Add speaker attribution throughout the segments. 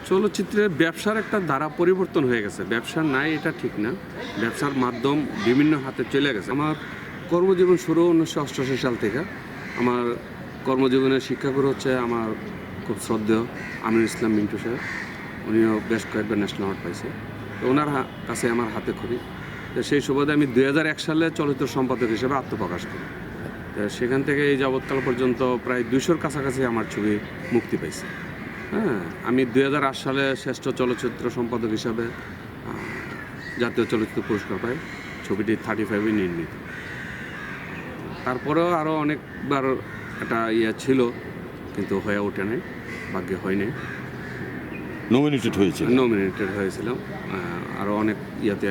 Speaker 1: চলচ্চিত্রের ব্যবসার একটা ধারা পরিবর্তন হয়ে গেছে। ব্যবসা নাই এটা ঠিক না, ব্যবসার মাধ্যম বিভিন্ন হাতে চলে গেছে। আমার কর্মজীবন শুরু 1988 সাল থেকে। আমার কর্মজীবনের শিক্ষাগুরু হচ্ছে আমার খুব শ্রদ্ধেয় আমিনুল ইসলাম মিন্টু সাহেব। উনিও বেশ কয়েকবার ন্যাশনাল অ্যাওয়ার্ড পাইছে। তো ওনার কাছে আমার হাতে খড়ি। তো সেই সুবাদে আমি 2001 সালে চলচ্চিত্র সম্পাদক হিসেবে আত্মপ্রকাশ করি। তো সেখান থেকে এই যাবৎকাল পর্যন্ত প্রায় 200-র কাছাকাছি আমার ছবি মুক্তি পাইছে। হ্যাঁ, আমি 2008 সালে শ্রেষ্ঠ চলচ্চিত্র সম্পাদক হিসাবে জাতীয় চলচ্চিত্র পুরস্কার পাই। ছবিটি 35-এ নির্মিত। তারপরেও আরও অনেকবার একটা ছিল, কিন্তু হয়ে ওঠে নাই, ভাগ্যে হয় নাই।
Speaker 2: নমিনেটেড
Speaker 1: হয়েছিলাম। আরও অনেক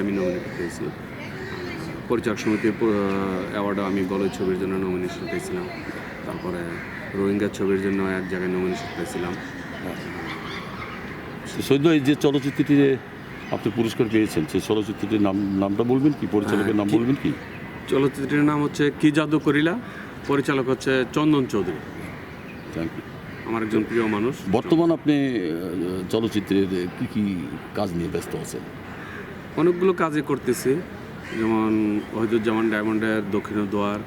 Speaker 1: আমি নমিনেটেড হয়েছি। পরিচালক সমিতির অ্যাওয়ার্ডও আমি বলয় ছবির জন্য নমিনেশন পেয়েছিলাম। তারপরে রোহিঙ্গা ছবির জন্য এক জায়গায় নমিনেশন পেয়েছিলাম।
Speaker 2: সৈয়দ, এই যে চলচ্চিত্রটি আপনি পুরস্কার পেয়েছেন, সেই চলচ্চিত্রটির নামটা বলবেন কি? পরিচালকের নাম বলবেন কি?
Speaker 1: চলচ্চিত্রের নাম হচ্ছে কি জাদু করিলা, পরিচালক হচ্ছে চন্দন চৌধুরী।
Speaker 2: Thank you.
Speaker 1: আমার একজন প্রিয় মানুষ।
Speaker 2: বর্তমান আপনি চলচ্চিত্রের কি কাজ নিয়ে ব্যস্ত আছেন?
Speaker 1: অনেকগুলো কাজই করতেছি, যেমন ওহিদুজ্জামান ডায়মন্ডের দক্ষিণ দুয়ার,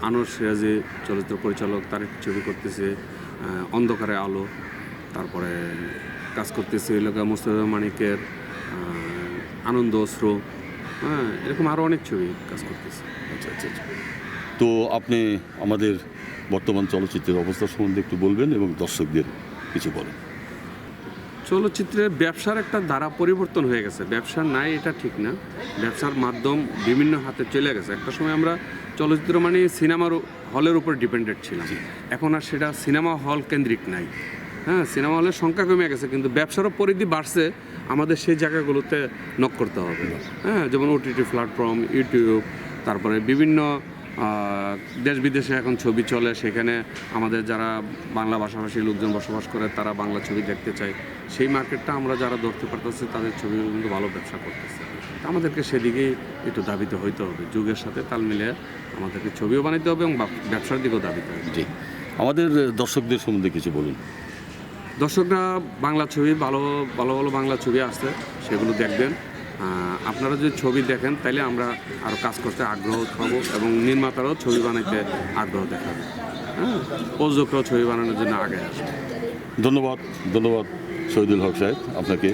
Speaker 1: আনোয়ার সিরাজি চলচ্চিত্র পরিচালক, তার একটি ছবি করতেছে অন্ধকারে আলো। তারপরে কাজ করতেছি মুস্তাফিজুর মানিকের আনন্দ অশ্রু। হ্যাঁ, এরকম আরও অনেক ছবি কাজ করতেছি।
Speaker 2: আচ্ছা আচ্ছা আচ্ছা। তো আপনি আমাদের বর্তমান চলচ্চিত্রের অবস্থা সম্বন্ধে একটু বলবেন এবং দর্শকদের কিছু বলেন।
Speaker 1: চলচ্চিত্রের ব্যবসার একটা ধারা পরিবর্তন হয়ে গেছে। ব্যবসা নাই এটা ঠিক না, ব্যবসার মাধ্যম বিভিন্ন হাতে চলে গেছে। একটা সময় আমরা চলচ্চিত্র মানে সিনেমার হলের উপর ডিপেন্ডেন্ট ছিলাম, এখন আর সেটা সিনেমা হল কেন্দ্রিক নাই। হ্যাঁ, সিনেমা হলের সংখ্যা কমে গেছে, কিন্তু ব্যবসারও পরিধি বাড়ছে। আমাদের সেই জায়গাগুলোতে নক করতে হবে। হ্যাঁ, যেমন ওটিটি প্ল্যাটফর্ম, ইউটিউব, তারপরে বিভিন্ন দেশ বিদেশে এখন ছবি চলে, সেখানে আমাদের যারা বাংলা ভাষাভাষী লোকজন বসবাস করে তারা বাংলা ছবি দেখতে চায়। সেই মার্কেটটা আমরা যারা ধরতে পারতেছি, তাদের ছবিগুলো কিন্তু ভালো ব্যবসা করতেছে। আমাদেরকে সেদিকেই একটু ধাবিত হইতে হবে, যুগের সাথে তাল মিলিয়ে আমাদেরকে ছবিও বানাইতে হবে এবং ব্যবসার দিকেও ধাবিত হবে।
Speaker 2: জি, আমাদের দর্শকদের সম্বন্ধে কিছু বলুন।
Speaker 1: দর্শকরা বাংলা ছবি ভালো ভালো বাংলা ছবি আসছে, সেগুলো দেখবেন। আপনারা যদি ছবি দেখেন তাহলে আমরা আরও কাজ করতে আগ্রহ পাবো এবং নির্মাতারাও ছবি বানাইতে আগ্রহ দেখাবে। হ্যাঁ, প্রযোজকরাও ছবি বানানোর জন্য আগে আসবে।
Speaker 2: ধন্যবাদ শহীদুল হক সাহেব আপনাকে।